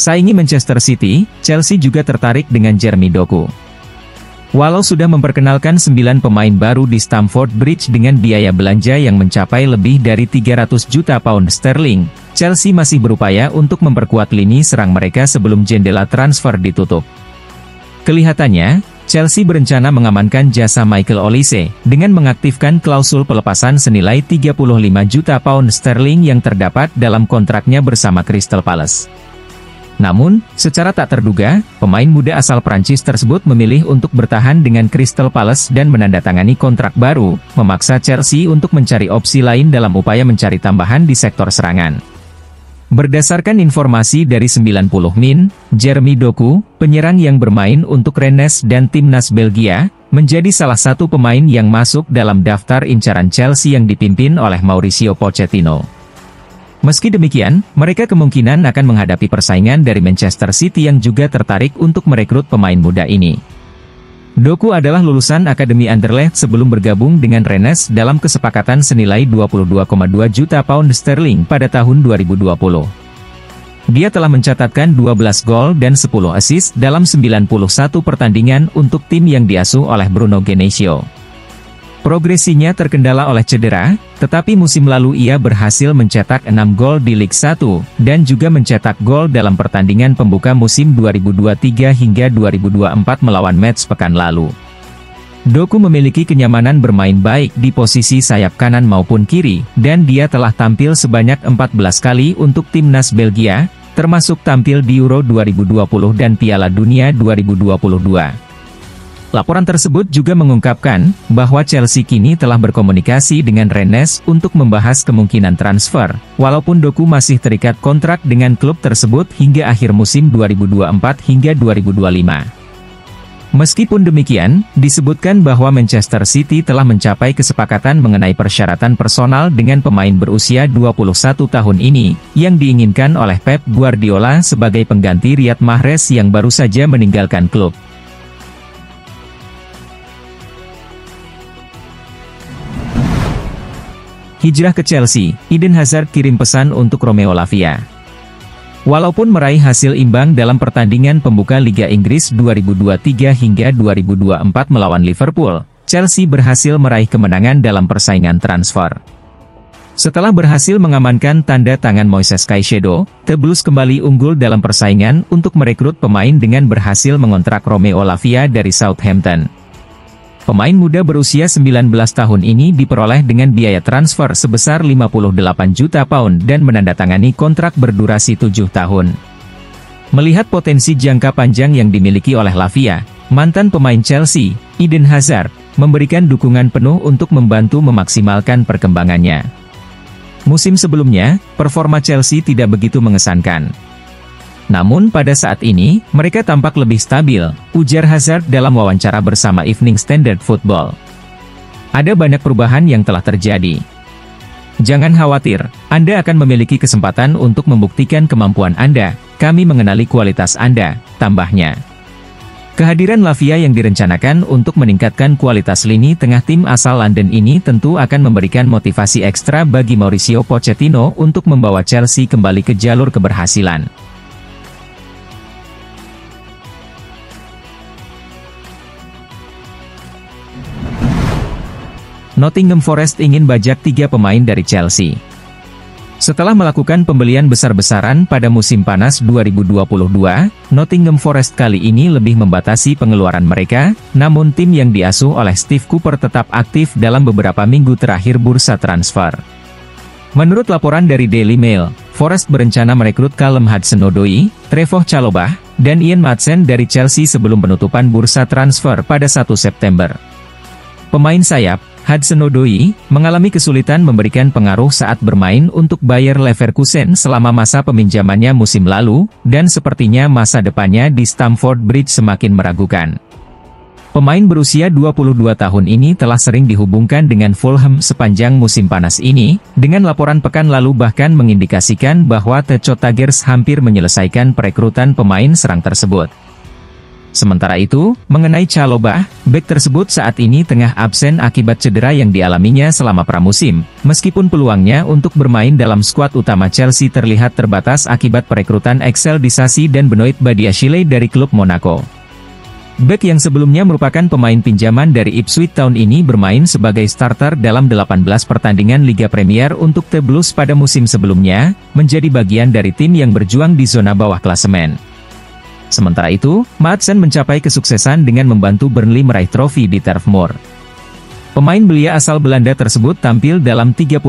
Saingi Manchester City, Chelsea juga tertarik dengan Jeremy Doku. Walau sudah memperkenalkan 9 pemain baru di Stamford Bridge dengan biaya belanja yang mencapai lebih dari 300 juta pound sterling, Chelsea masih berupaya untuk memperkuat lini serang mereka sebelum jendela transfer ditutup. Kelihatannya, Chelsea berencana mengamankan jasa Michael Olise, dengan mengaktifkan klausul pelepasan senilai 35 juta pound sterling yang terdapat dalam kontraknya bersama Crystal Palace. Namun, secara tak terduga, pemain muda asal Prancis tersebut memilih untuk bertahan dengan Crystal Palace dan menandatangani kontrak baru, memaksa Chelsea untuk mencari opsi lain dalam upaya mencari tambahan di sektor serangan. Berdasarkan informasi dari 90 Min, Jeremy Doku, penyerang yang bermain untuk Rennes dan timnas Belgia, menjadi salah satu pemain yang masuk dalam daftar incaran Chelsea yang dipimpin oleh Mauricio Pochettino. Meski demikian, mereka kemungkinan akan menghadapi persaingan dari Manchester City yang juga tertarik untuk merekrut pemain muda ini. Doku adalah lulusan Akademi Anderlecht sebelum bergabung dengan Rennes dalam kesepakatan senilai 22,2 juta pound sterling pada tahun 2020. Dia telah mencatatkan 12 gol dan 10 assist dalam 91 pertandingan untuk tim yang diasuh oleh Bruno Genesio. Progresinya terkendala oleh cedera, tetapi musim lalu ia berhasil mencetak 6 gol di Liga 1, dan juga mencetak gol dalam pertandingan pembuka musim 2023 hingga 2024 melawan Metz pekan lalu. Doku memiliki kenyamanan bermain baik di posisi sayap kanan maupun kiri, dan dia telah tampil sebanyak 14 kali untuk timnas Belgia, termasuk tampil di Euro 2020 dan Piala Dunia 2022. Laporan tersebut juga mengungkapkan bahwa Chelsea kini telah berkomunikasi dengan Rennes untuk membahas kemungkinan transfer, walaupun Doku masih terikat kontrak dengan klub tersebut hingga akhir musim 2024 hingga 2025. Meskipun demikian, disebutkan bahwa Manchester City telah mencapai kesepakatan mengenai persyaratan personal dengan pemain berusia 21 tahun ini, yang diinginkan oleh Pep Guardiola sebagai pengganti Riyad Mahrez yang baru saja meninggalkan klub. Hijrah ke Chelsea, Eden Hazard kirim pesan untuk Romeo Lavia. Walaupun meraih hasil imbang dalam pertandingan pembuka Liga Inggris 2023 hingga 2024 melawan Liverpool, Chelsea berhasil meraih kemenangan dalam persaingan transfer. Setelah berhasil mengamankan tanda tangan Moises Caicedo, The Blues kembali unggul dalam persaingan untuk merekrut pemain dengan berhasil mengontrak Romeo Lavia dari Southampton. Pemain muda berusia 19 tahun ini diperoleh dengan biaya transfer sebesar 58 juta pound dan menandatangani kontrak berdurasi 7 tahun. Melihat potensi jangka panjang yang dimiliki oleh Lavia, mantan pemain Chelsea, Eden Hazard, memberikan dukungan penuh untuk membantu memaksimalkan perkembangannya. Musim sebelumnya, performa Chelsea tidak begitu mengesankan. Namun pada saat ini, mereka tampak lebih stabil, ujar Hazard dalam wawancara bersama Evening Standard Football. Ada banyak perubahan yang telah terjadi. Jangan khawatir, Anda akan memiliki kesempatan untuk membuktikan kemampuan Anda, kami mengenali kualitas Anda, tambahnya. Kehadiran Lavia yang direncanakan untuk meningkatkan kualitas lini tengah tim asal London ini tentu akan memberikan motivasi ekstra bagi Mauricio Pochettino untuk membawa Chelsea kembali ke jalur keberhasilan. Nottingham Forest ingin bajak 3 pemain dari Chelsea. Setelah melakukan pembelian besar-besaran pada musim panas 2022, Nottingham Forest kali ini lebih membatasi pengeluaran mereka, namun tim yang diasuh oleh Steve Cooper tetap aktif dalam beberapa minggu terakhir bursa transfer. Menurut laporan dari Daily Mail, Forest berencana merekrut Callum Hudson-Odoi, Trevoh Chalobah, dan Ian Maatsen dari Chelsea sebelum penutupan bursa transfer pada 1 September. Pemain sayap, Hudson-Odoi, mengalami kesulitan memberikan pengaruh saat bermain untuk Bayer Leverkusen selama masa peminjamannya musim lalu, dan sepertinya masa depannya di Stamford Bridge semakin meragukan. Pemain berusia 22 tahun ini telah sering dihubungkan dengan Fulham sepanjang musim panas ini, dengan laporan pekan lalu bahkan mengindikasikan bahwa The Tigers hampir menyelesaikan perekrutan pemain serang tersebut. Sementara itu, mengenai Chalobah, bek tersebut saat ini tengah absen akibat cedera yang dialaminya selama pramusim, meskipun peluangnya untuk bermain dalam skuad utama Chelsea terlihat terbatas akibat perekrutan Axel Disasi dan Benoit Badiashile dari klub Monaco. Bek yang sebelumnya merupakan pemain pinjaman dari Ipswich tahun ini bermain sebagai starter dalam 18 pertandingan Liga Premier untuk The Blues pada musim sebelumnya, menjadi bagian dari tim yang berjuang di zona bawah klasemen. Sementara itu, Maatsen mencapai kesuksesan dengan membantu Burnley meraih trofi di Turf Moor. Pemain belia asal Belanda tersebut tampil dalam 39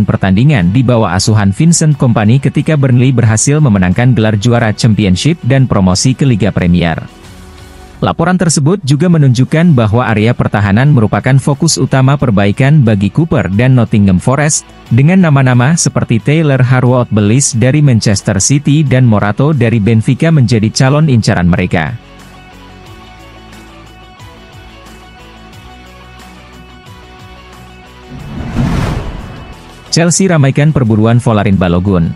pertandingan di bawah asuhan Vincent Kompany ketika Burnley berhasil memenangkan gelar juara Championship dan promosi ke Liga Premier. Laporan tersebut juga menunjukkan bahwa area pertahanan merupakan fokus utama perbaikan bagi Cooper dan Nottingham Forest, dengan nama-nama seperti Taylor Harwood-Bellis dari Manchester City dan Morato dari Benfica menjadi calon incaran mereka. Chelsea ramaikan perburuan Folarin Balogun.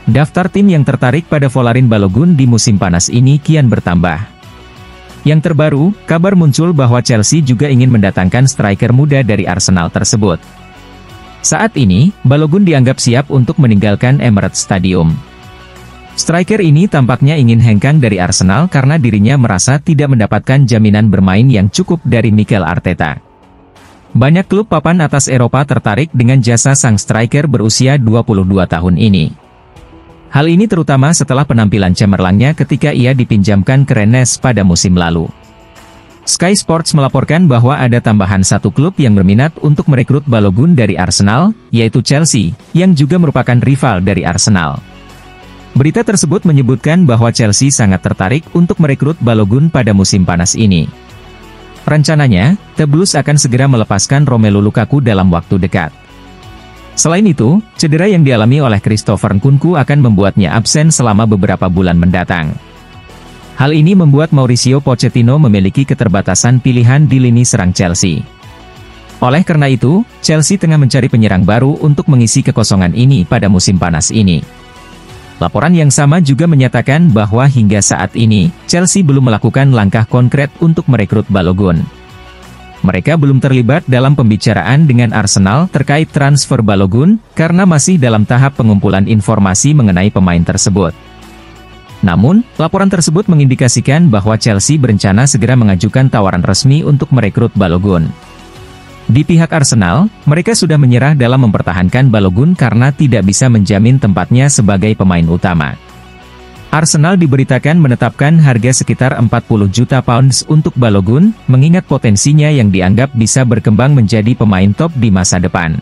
Daftar tim yang tertarik pada Folarin Balogun di musim panas ini kian bertambah. Yang terbaru, kabar muncul bahwa Chelsea juga ingin mendatangkan striker muda dari Arsenal tersebut. Saat ini, Balogun dianggap siap untuk meninggalkan Emirates Stadium. Striker ini tampaknya ingin hengkang dari Arsenal karena dirinya merasa tidak mendapatkan jaminan bermain yang cukup dari Mikel Arteta. Banyak klub papan atas Eropa tertarik dengan jasa sang striker berusia 22 tahun ini. Hal ini terutama setelah penampilan cemerlangnya ketika ia dipinjamkan ke Rennes pada musim lalu. Sky Sports melaporkan bahwa ada tambahan satu klub yang berminat untuk merekrut Balogun dari Arsenal, yaitu Chelsea, yang juga merupakan rival dari Arsenal. Berita tersebut menyebutkan bahwa Chelsea sangat tertarik untuk merekrut Balogun pada musim panas ini. Rencananya, The Blues akan segera melepaskan Romelu Lukaku dalam waktu dekat. Selain itu, cedera yang dialami oleh Christopher Nkunku akan membuatnya absen selama beberapa bulan mendatang. Hal ini membuat Mauricio Pochettino memiliki keterbatasan pilihan di lini serang Chelsea. Oleh karena itu, Chelsea tengah mencari penyerang baru untuk mengisi kekosongan ini pada musim panas ini. Laporan yang sama juga menyatakan bahwa hingga saat ini, Chelsea belum melakukan langkah konkret untuk merekrut Balogun. Mereka belum terlibat dalam pembicaraan dengan Arsenal terkait transfer Balogun, karena masih dalam tahap pengumpulan informasi mengenai pemain tersebut. Namun, laporan tersebut mengindikasikan bahwa Chelsea berencana segera mengajukan tawaran resmi untuk merekrut Balogun. Di pihak Arsenal, mereka sudah menyerah dalam mempertahankan Balogun karena tidak bisa menjamin tempatnya sebagai pemain utama. Arsenal diberitakan menetapkan harga sekitar 40 juta pounds untuk Balogun, mengingat potensinya yang dianggap bisa berkembang menjadi pemain top di masa depan.